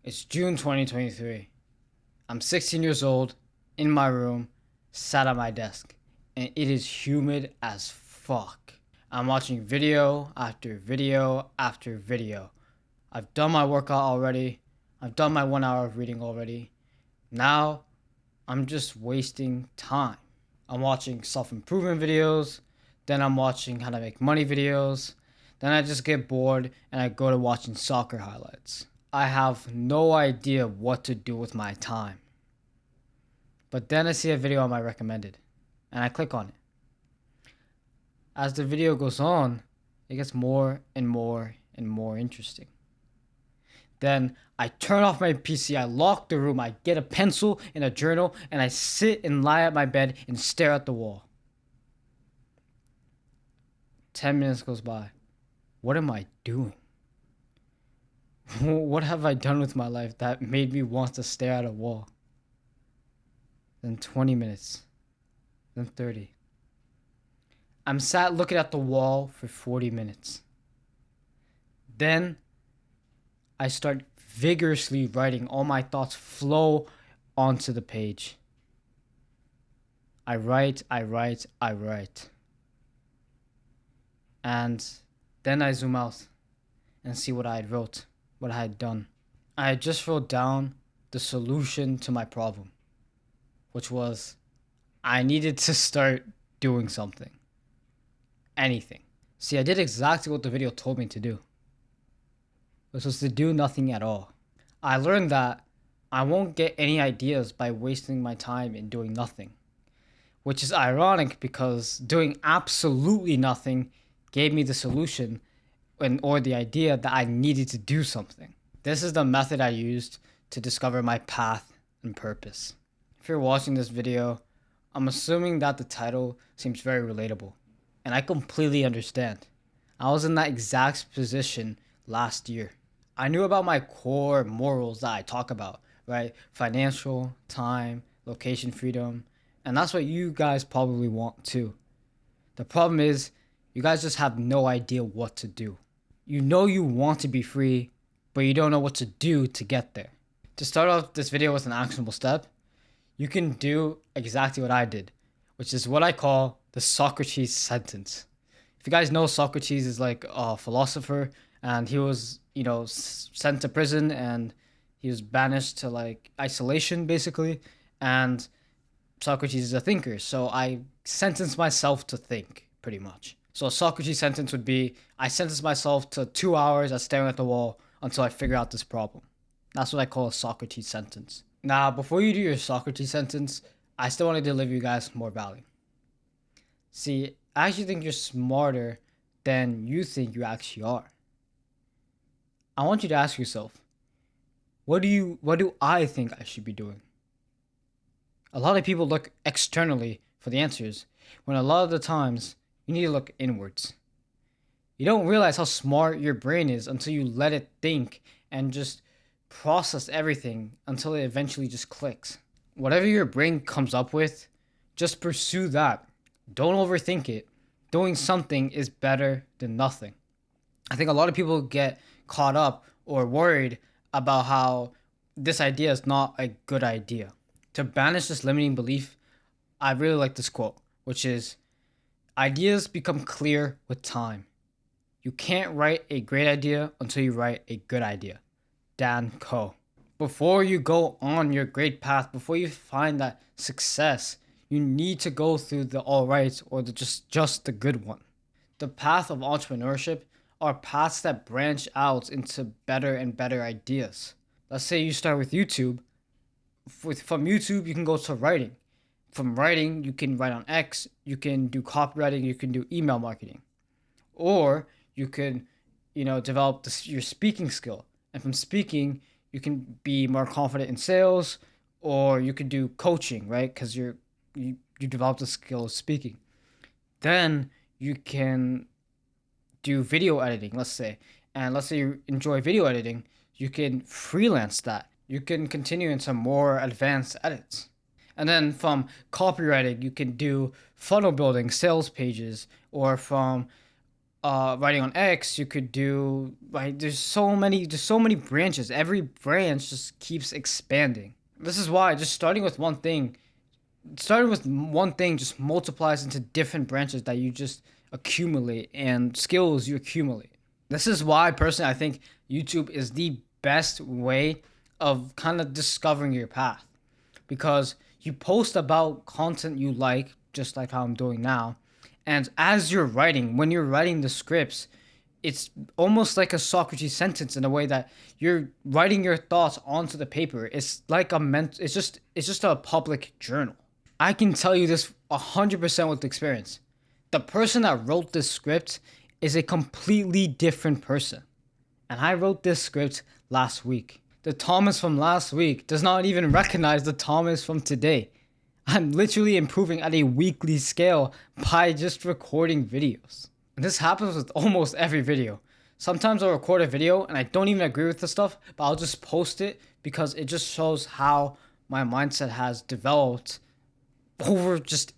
It's June 2023. I'm 16 years old, in my room, sat at my desk, and it is humid as fuck. I'm watching video after video after video. I've done my workout already. I've done my 1 hour of reading already. Now, I'm just wasting time. I'm watching self-improvement videos, then I'm watching how to make money videos, then I just get bored and I go to watching soccer highlights. I have no idea what to do with my time. But then I see a video on my recommended, and I click on it. As the video goes on, it gets more and more and more interesting. Then I turn off my PC, I lock the room, I get a pencil and a journal, and I sit and lie at my bed and stare at the wall. 10 minutes goes by. What am I doing? What have I done with my life that made me want to stare at a wall? Then 20 minutes. Then 30. I'm sat looking at the wall for 40 minutes. Then I start vigorously writing. All my thoughts flow onto the page. I write. And then I zoom out and see what I had wrote, what I had done. I had just wrote down the solution to my problem, which was I needed to start doing something. Anything. See, I did exactly what the video told me to do, which was to do nothing at all. I learned that I won't get any ideas by wasting my time in doing nothing, which is ironic because doing absolutely nothing gave me the solution or the idea that I needed to do something. This is the method I used to discover my path and purpose. If you're watching this video, I'm assuming that the title seems very relatable, and I completely understand. I was in that exact position last year. I knew about my core morals that I talk about, right? Financial, time, location freedom, and that's what you guys probably want too. The problem is, you guys just have no idea what to do. You know you want to be free, but you don't know what to do to get there. To start off this video with an actionable step, you can do exactly what I did, which is what I call the Socrates sentence. If you guys know, Socrates is like a philosopher, and he was, sent to prison, and he was banished to like isolation basically. And Socrates is a thinker, so I sentence myself to think pretty much. So a Socrates sentence would be, I sentence myself to 2 hours of staring at the wall until I figure out this problem. That's what I call a Socrates sentence. Now, before you do your Socrates sentence, I still want to deliver you guys more value. See, I actually think you're smarter than you think you actually are. I want you to ask yourself, what do I think I should be doing? A lot of people look externally for the answers, when a lot of the times, you need to look inwards. You don't realize how smart your brain is until you let it think and just process everything until it eventually just clicks. Whatever your brain comes up with, just pursue that. Don't overthink it. Doing something is better than nothing. I think a lot of people get caught up or worried about how this idea is not a good idea. To banish this limiting belief, I really like this quote, which is, ideas become clear with time. You can't write a great idea until you write a good idea. Dan Coe. Before you go on your great path, before you find that success, you need to go through the all right or just the good one. The path of entrepreneurship are paths that branch out into better and better ideas. Let's say you start with YouTube. From YouTube, you can go to writing. From writing, you can write on X, you can do copywriting, you can do email marketing. Or you can, develop your speaking skill. And from speaking, you can be more confident in sales, or you could do coaching, right? Because you develop the skill of speaking. Then you can do video editing, let's say. And let's say you enjoy video editing, you can freelance that. You can continue into more advanced edits. And then from copywriting, you can do funnel building, sales pages, or from writing on X, you could do right. There's so many branches. Every branch just keeps expanding. This is why just starting with one thing just multiplies into different branches that you just accumulate and skills you accumulate. This is why personally I think YouTube is the best way of kind of discovering your path, because you post about content you like, just like how I'm doing now. And as you're writing, when you're writing the scripts, it's almost like a Socrates sentence in a way that you're writing your thoughts onto the paper. It's like it's just a public journal. I can tell you this 100% with experience. The person that wrote this script is a completely different person. And I wrote this script last week. The Thomas from last week does not even recognize the Thomas from today. I'm literally improving at a weekly scale by just recording videos. And this happens with almost every video. Sometimes I'll record a video and I don't even agree with the stuff, but I'll just post it because it just shows how my mindset has developed over just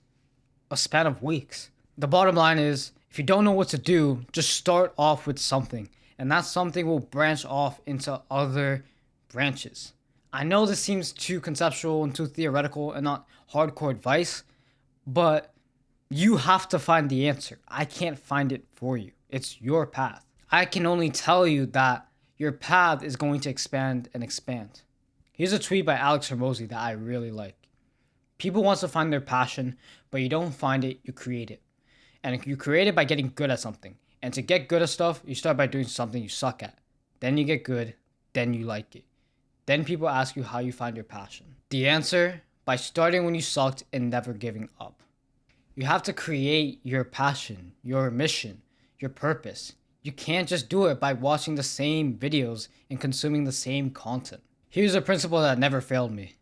a span of weeks. The bottom line is, if you don't know what to do, just start off with something. And that something will branch off into other branches. I know this seems too conceptual and too theoretical and not hardcore advice, but you have to find the answer. I can't find it for you. It's your path. I can only tell you that your path is going to expand and expand. Here's a tweet by Alex Hermosi that I really like. People want to find their passion, but you don't find it, you create it. And you create it by getting good at something. And to get good at stuff, you start by doing something you suck at. Then you get good, then you like it. Then people ask you how you find your passion. The answer? By starting when you sucked and never giving up. You have to create your passion, your mission, your purpose. You can't just do it by watching the same videos and consuming the same content. Here's a principle that never failed me.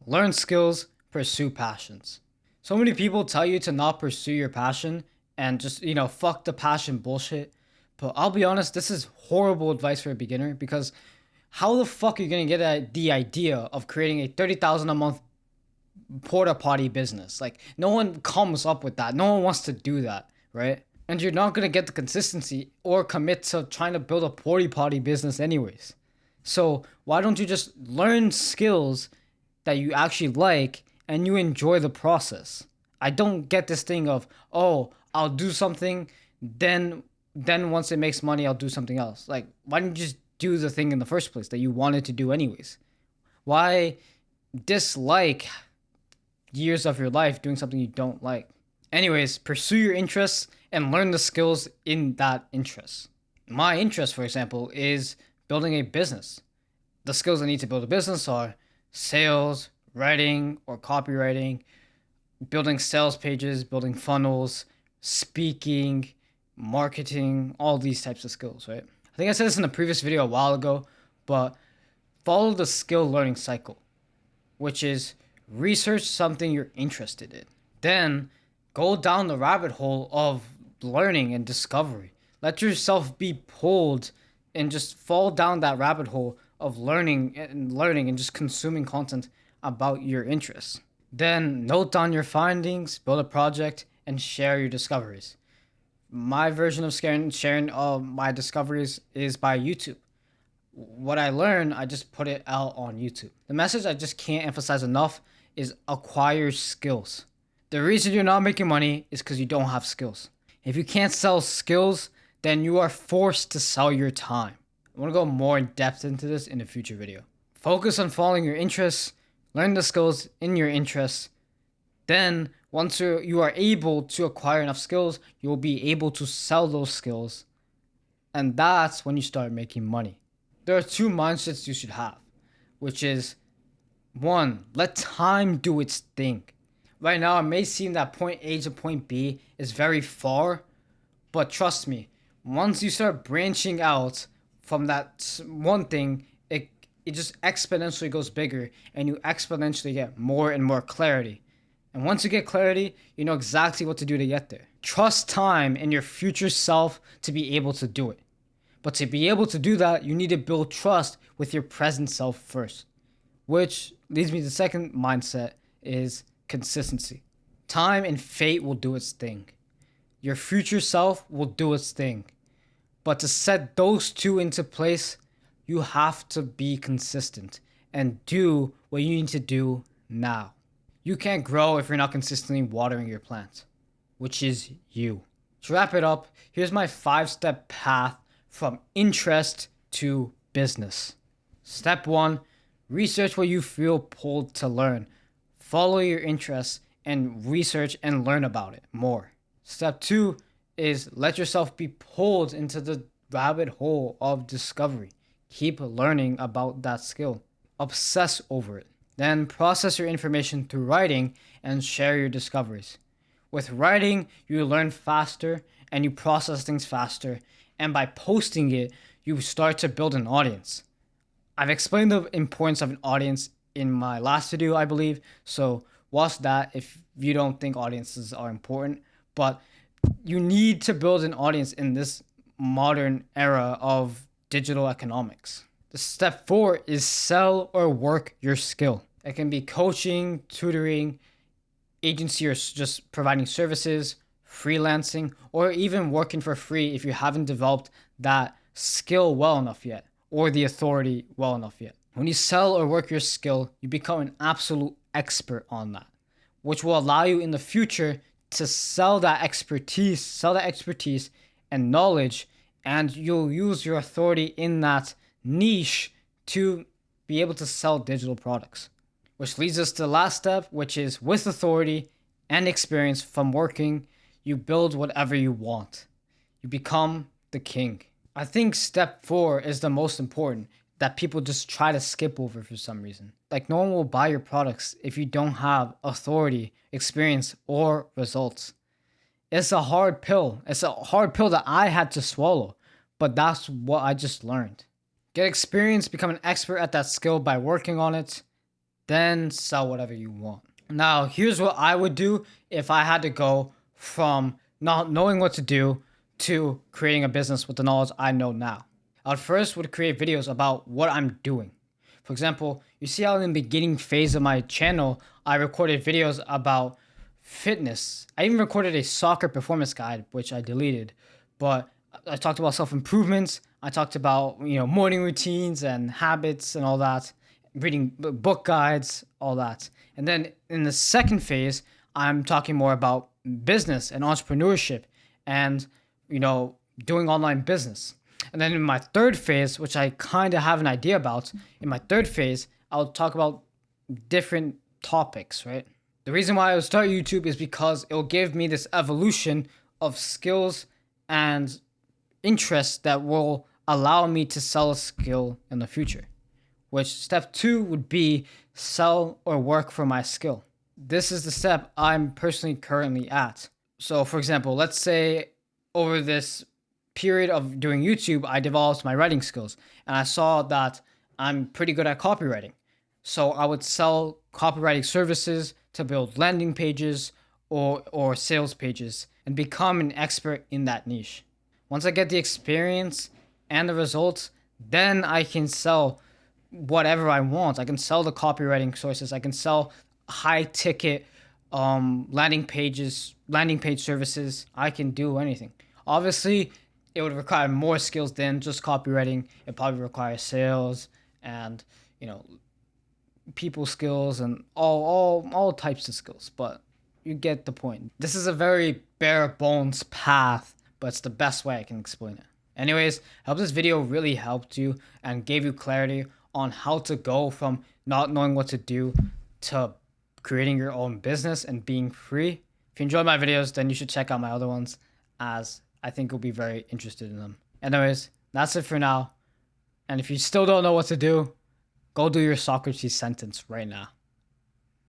Learn skills, pursue passions. So many people tell you to not pursue your passion and just, fuck the passion bullshit. But I'll be honest, this is horrible advice for a beginner, because how the fuck are you going to get the idea of creating a $30,000 a month porta potty business? Like, no one comes up with that. No one wants to do that, right? And you're not going to get the consistency or commit to trying to build a porta potty business anyways. So why don't you just learn skills that you actually like and you enjoy the process? I don't get this thing of, oh, I'll do something, then once it makes money, I'll do something else. Like, why didn't you just do the thing in the first place that you wanted to do anyways? Why dislike years of your life doing something you don't like? Anyways, pursue your interests and learn the skills in that interest. My interest, for example, is building a business. The skills I need to build a business are sales, writing or copywriting, building sales pages, building funnels, speaking, marketing, all these types of skills, right? I think I said this in a previous video a while ago, but follow the skill learning cycle, which is research something you're interested in. Then go down the rabbit hole of learning and discovery. Let yourself be pulled and just fall down that rabbit hole of learning and just consuming content about your interests. Then note down your findings, build a project, and share your discoveries. My version of sharing my discoveries is by YouTube. What I learn, I just put it out on YouTube. The message I just can't emphasize enough is acquire skills. The reason you're not making money is because you don't have skills. If you can't sell skills, then you are forced to sell your time. I want to go more in depth into this in a future video. Focus on following your interests, learn the skills in your interests. Then, once you are able to acquire enough skills, you will be able to sell those skills. And that's when you start making money. There are two mindsets you should have, which is, one, let time do its thing. Right now, it may seem that point A to point B is very far, but trust me, once you start branching out from that one thing, it just exponentially goes bigger, and you exponentially get more and more clarity. And once you get clarity, you know exactly what to do to get there. Trust time and your future self to be able to do it. But to be able to do that, you need to build trust with your present self first. Which leads me to the second mindset, is consistency. Time and fate will do its thing. Your future self will do its thing. But to set those two into place, you have to be consistent and do what you need to do now. You can't grow if you're not consistently watering your plant, which is you. To wrap it up, here's my 5-step path from interest to business. Step 1, research what you feel pulled to learn. Follow your interests and research and learn about it more. Step 2 is let yourself be pulled into the rabbit hole of discovery. Keep learning about that skill. Obsess over it. Then process your information through writing and share your discoveries. With writing, you learn faster and you process things faster, and by posting it, you start to build an audience. I've explained the importance of an audience in my last video, I believe, so watch that if you don't think audiences are important. But you need to build an audience in this modern era of digital economics. The step 4 is sell or work your skill. It can be coaching, tutoring, agency, or just providing services, freelancing, or even working for free if you haven't developed that skill well enough yet or the authority well enough yet. When you sell or work your skill, you become an absolute expert on that, which will allow you in the future to sell that expertise and knowledge, and you'll use your authority in that niche to be able to sell digital products. Which leads us to the last step, which is with authority and experience from working, you build whatever you want. You become the king. I think step 4 is the most important that people just try to skip over for some reason. Like, no one will buy your products if you don't have authority, experience, or results. It's a hard pill. It's a hard pill that I had to swallow, but that's what I just learned. Get experience, become an expert at that skill by working on it, then sell whatever you want. Now, here's what I would do if I had to go from not knowing what to do to creating a business with the knowledge I know now. I first would create videos about what I'm doing. For example, you see how in the beginning phase of my channel, I recorded videos about fitness. I even recorded a soccer performance guide, which I deleted, but I talked about self-improvements. I talked about, morning routines and habits and all that, reading book guides, all that. And then in the second phase, I'm talking more about business and entrepreneurship and, doing online business. And then in my third phase, which I kind of have an idea about, in my third phase, I'll talk about different topics, right? The reason why I would start YouTube is because it will give me this evolution of skills and interests that will allow me to sell a skill in the future. Which step 2 would be sell or work for my skill. This is the step I'm personally currently at. So for example, let's say over this period of doing YouTube, I developed my writing skills and I saw that I'm pretty good at copywriting. So I would sell copywriting services to build landing pages or sales pages and become an expert in that niche. Once I get the experience and the results, then I can sell whatever I want. I can sell the copywriting sources. I can sell high ticket landing page services. I can do anything. Obviously, it would require more skills than just copywriting. It probably requires sales and, people skills and all types of skills, but you get the point. This is a very bare bones path, but it's the best way I can explain it. Anyways, I hope this video really helped you and gave you clarity on how to go from not knowing what to do to creating your own business and being free. If you enjoyed my videos, then you should check out my other ones, as I think you'll be very interested in them. Anyways, that's it for now. And if you still don't know what to do, go do your Socrates sentence right now.